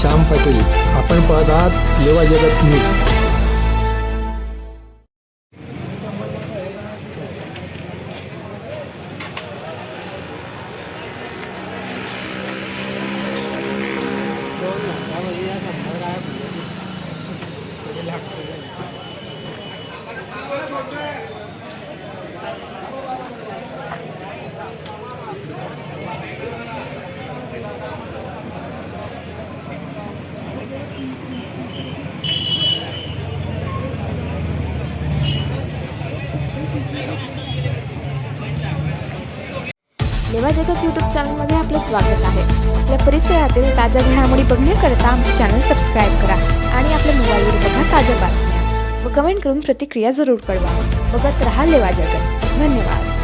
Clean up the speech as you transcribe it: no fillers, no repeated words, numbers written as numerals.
श्याम पाटील. आपण पाहत आहात लेवा जगत न्यूज. लेवा जगत यूट्यूब चॅनलमध्ये आपले स्वागत आहे. आपल्या परिसरातील ताज्या घडामोडी बघण्याकरता आमचे चॅनल सबस्क्राईब करा आणि आपल्या मोबाईलवर बघा ताज्या बातम्या व कमेंट करून प्रतिक्रिया जरूर कळवा. बघत रहा लेवा जगत. धन्यवाद.